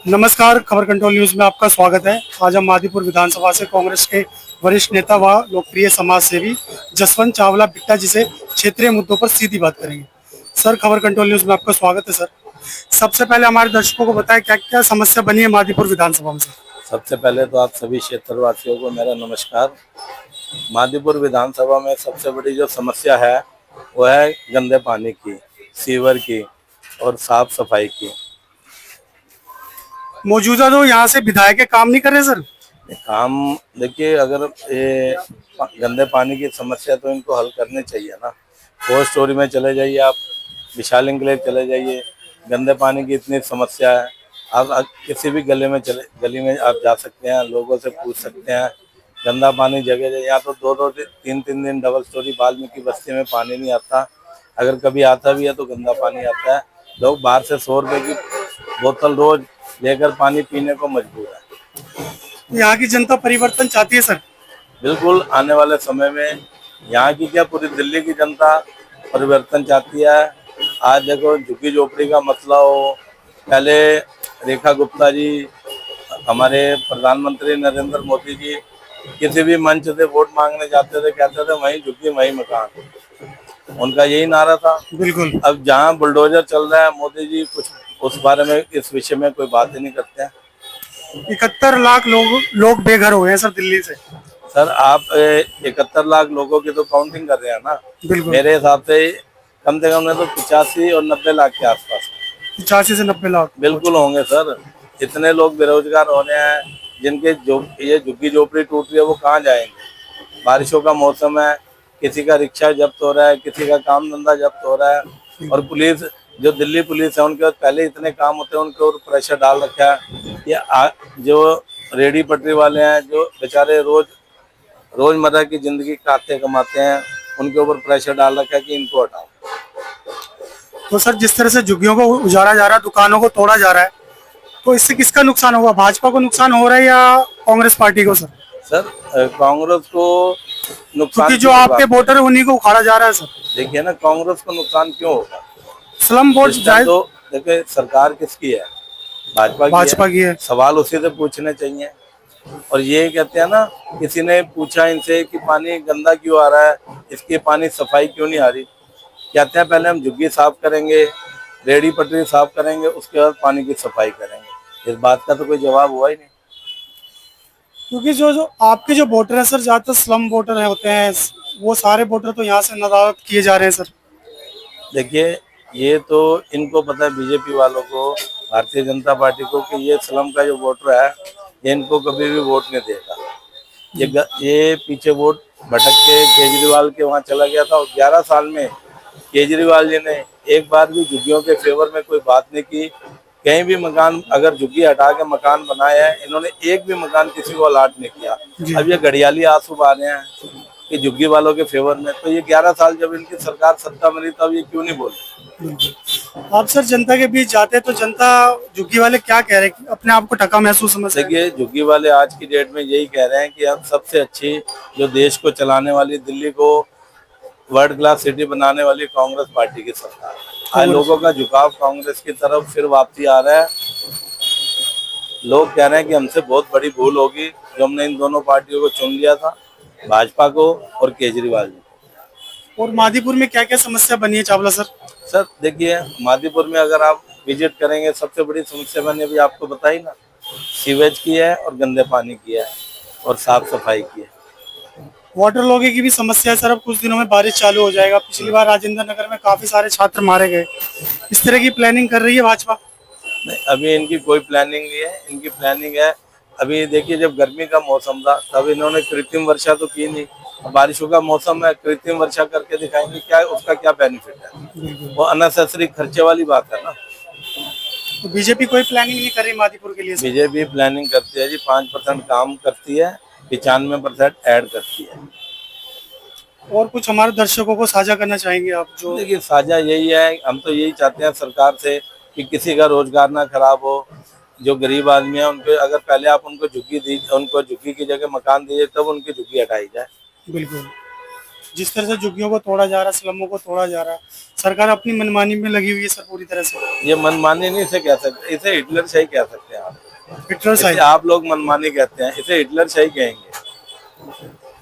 नमस्कार, खबर control news में आपका स्वागत है। आज हम मादीपुर विधानसभा से कांग्रेस के वरिष्ठ नेता व लोकप्रिय समाज सेवी जसवंत चावला बिट्टा जी से क्षेत्रीय मुद्दों पर सीधी बात करेंगे। सर, खबर कंट्रोल न्यूज में आपका स्वागत है। सर, सबसे पहले हमारे दर्शकों को बताएं क्या क्या समस्या बनी है मादीपुर विधानसभा में। सबसे पहले तो आप सभी क्षेत्रवासियों को मेरा नमस्कार। मादीपुर विधानसभा में सबसे बड़ी जो समस्या है वो है गंदे पानी की, सीवर की और साफ सफाई की। मौजूदा तो यहाँ से विधायक के काम नहीं कर रहे सर। काम देखिए, अगर ये गंदे पानी की समस्या तो इनको हल करने चाहिए ना। फोर स्टोरी में चले जाइए आप, विशाल इंक्लेव चले जाइए, गंदे पानी की इतनी समस्या है। आप किसी भी गली में आप जा सकते हैं, लोगों से पूछ सकते हैं। गंदा पानी जगह जगह, यहाँ तो दो दो तीन तीन दिन डबल स्टोरी वाल्मीकि बस्ती में पानी नहीं आता। अगर कभी आता भी है तो गंदा पानी आता है। लोग बाहर से 100 रुपए की बोतल रोज लेकर पानी पीने को मजबूर है। यहाँ की जनता परिवर्तन चाहती है सर। बिल्कुल, आने वाले समय में यहाँ की क्या पूरी दिल्ली की जनता परिवर्तन चाहती है। आज देखो, झुग्गी झोपड़ी का मसला हो, पहले रेखा गुप्ता जी, हमारे प्रधानमंत्री नरेंद्र मोदी जी किसी भी मंच से वोट मांगने जाते थे, कहते थे वहीं झुग्गी वहीं मकान। उनका यही नारा था। बिल्कुल। अब जहाँ बुलडोजर चल रहा है, मोदी जी कुछ उस बारे में, इस विषय में कोई बात ही नहीं करते हैं। 71 लाख लोग बेघर हुए हैं सर दिल्ली से। सर, आप 71 लाख लोगों की तो काउंटिंग कर रहे हैं ना। बिल्कुल। मेरे हिसाब से कम से कम तो 85 और 90 लाख के आसपास 85 से 90 लाख बिल्कुल होंगे सर। इतने लोग बेरोजगार हो रहे हैं, जिनके जो ये झुग्गी झोपड़ी टूट रही है वो कहाँ जाएंगे। बारिशों का मौसम है, किसी का रिक्शा जब्त हो रहा है, किसी का काम धंधा जब्त हो रहा है। और पुलिस, जो दिल्ली पुलिस है, उनके पहले इतने काम होते हैं, उनके ऊपर प्रेशर डाल रखा है। ये जो रेडी पटरी वाले हैं, जो बेचारे रोजमर्रा की जिंदगी खाते कमाते हैं, उनके ऊपर प्रेशर डाल रखा है कि इनको हटाओ। तो सर, जिस तरह से झुग्गियों को उजाड़ा जा रहा है, दुकानों को तोड़ा जा रहा है, तो इससे किसका नुकसान होगा? भाजपा को नुकसान हो रहा है या कांग्रेस पार्टी को सर? सर, कांग्रेस को नुकसान, क्योंकि जो आपके वोटर है उन्हीं को उखाड़ा जा रहा है सर। देखिए ना, कांग्रेस को नुकसान क्यों होगा? स्लम बोर्ड तो देखिए, सरकार किसकी है? भाजपा की है। सवाल उसी से पूछने चाहिए। और ये कहते हैं ना, किसी ने पूछा इनसे कि पानी गंदा क्यों आ रहा है, इसकी पानी सफाई क्यों नहीं आ रही। कहते हैं पहले हम झुग्गी साफ करेंगे, रेडी पटरी साफ करेंगे, उसके बाद पानी की सफाई करेंगे। इस बात का तो कोई जवाब हुआ ही नहीं। क्योंकि जो जो आपके जो वोटर है सर, ज्यादातर स्लम वोटर होते हैं, वो सारे वोटर तो यहाँ से नदारद किए जा रहे हैं सर। देखिए, ये तो इनको पता है, बीजेपी वालों को, भारतीय जनता पार्टी को, कि ये स्लम का जो वोटर है ये इनको कभी भी वोट नहीं देगा। ये पीछे वोट भटक के केजरीवाल के वहाँ चला गया था, और 11 साल में केजरीवाल जी ने एक बार भी झुग्गियों के फेवर में कोई बात नहीं की। कहीं भी मकान, अगर झुग्गी हटा के मकान बनाया है, इन्होंने एक भी मकान किसी को अलाट नहीं किया। अब ये घड़ियाली आंसू आ रहे हैं कि झुग्गी वालों के फेवर में। तो ये 11 साल जब इनकी सरकार सत्ता में रही, तब ये क्यों नहीं बोले? आप सर जनता के बीच जाते हैं तो जनता, झुग्गी वाले क्या कह रहे हैं? अपने आप को टका महसूस समझते हैं? देखिए, झुग्गी वाले आज की डेट में यही कह रहे हैं कि हम सबसे अच्छी, जो देश को चलाने वाली, दिल्ली को वर्ल्ड क्लास सिटी बनाने वाली कांग्रेस पार्टी की सरकार है। आज लोगों का झुकाव कांग्रेस की तरफ फिर वापसी आ रहा है। लोग कह रहे हैं कि हमसे बहुत बड़ी भूल होगी जो हमने इन दोनों पार्टियों को चुन लिया था, भाजपा को और केजरीवाल जी। और मादीपुर में क्या क्या समस्या बनी है चावला सर? सर देखिए, मादीपुर में अगर आप विजिट करेंगे, सबसे बड़ी समस्या मैंने अभी आपको बताई ना, सीवेज की है और गंदे पानी की है और साफ सफाई की है। वाटर लॉगिंग की भी समस्या है सर। अब कुछ दिनों में बारिश चालू हो जाएगा। पिछली बार राजेंद्र नगर में काफी सारे छात्र मारे गए। इस तरह की प्लानिंग कर रही है भाजपा? नहीं, अभी इनकी कोई प्लानिंग नहीं है। इनकी प्लानिंग है, अभी देखिए, जब गर्मी का मौसम था तब इन्होंने कृत्रिम वर्षा तो की नहीं। बारिशों का मौसम है, कृत्रिम वर्षा करके दिखाएंगे, क्या उसका क्या बेनिफिट है? वो अननेसेसरी खर्चे वाली बात है ना। तो बीजेपी कोई प्लानिंग नहीं कर रही मादीपुर के लिए? बीजेपी प्लानिंग करती है जी, 5% काम करती है, 95% ऐड करती है। और कुछ हमारे दर्शकों को साझा करना चाहेंगे आप? जो देखिए, साझा यही है, हम तो यही चाहते हैं सरकार से कि किसी का रोजगार ना खराब हो। जो गरीब आदमी है, उनके अगर पहले आप उनको झुग्गी की जगह मकान दीजिए, तब उनकी झुग्गी हटाई जाए। बिल्कुल। जिस तरह से झुग्गियों को तोड़ा जा रहा है, स्लमों को तोड़ा जा रहा है, सरकार अपनी मनमानी में लगी हुई है सर पूरी तरह से। ये मनमानी नहीं से कह सकते, इसे हिटलर शाही कह सकते हैं आप। हिटलर इसे साइड। आप लोग मनमानी कहते हैं, इसे हिटलर शाही कहेंगे।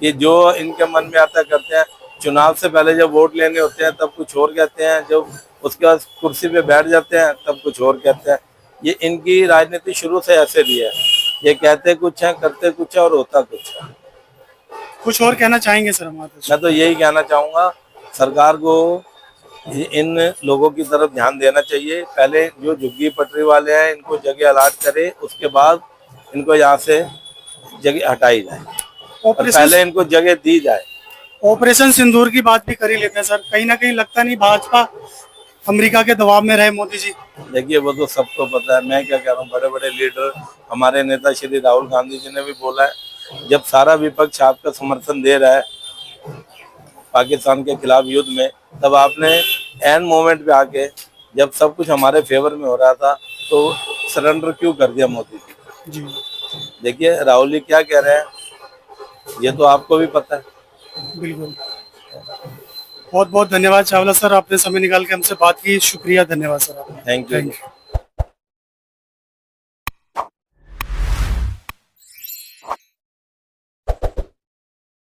ये जो इनके मन में आता करते हैं। चुनाव से पहले जब वोट लेने होते हैं तब कुछ और कहते हैं, जब उसके बाद कुर्सी पे बैठ जाते हैं तब कुछ और कहते हैं। ये इनकी राजनीति शुरू से ऐसे रही है, ये कहते कुछ है, करते कुछ है और होता कुछ है। कुछ और कहना चाहेंगे सर हमारे मैं तो यही कहना चाहूंगा, सरकार को इन लोगों की तरफ ध्यान देना चाहिए। पहले जो झुग्गी पटरी वाले हैं इनको जगह अलाट करे, उसके बाद इनको यहाँ से जगह हटाई जाए और पहले इनको जगह दी जाए। ऑपरेशन सिंदूर की बात भी कर ही लेते हैं सर, कहीं ना कहीं लगता नहीं भाजपा अमेरिका के दबाव में रहे मोदी जी। देखिए वो तो सबको पता है, मैं क्या कह रहा हूँ, बड़े बड़े लीडर हमारे नेता श्री राहुल गांधी जी ने भी बोला है, जब सारा विपक्ष आपका समर्थन दे रहा है पाकिस्तान के खिलाफ युद्ध में, तब आपने एंड मोमेंट पे आके जब सब कुछ हमारे फेवर में हो रहा था तो सरेंडर क्यों कर दिया मोदी जी। जी देखिए राहुल जी क्या कह रहे हैं, ये तो आपको भी पता है। बिल्कुल। बहुत बहुत धन्यवाद चावला सर, आपने समय निकाल के हमसे बात की, शुक्रिया, धन्यवाद सर। Thank you.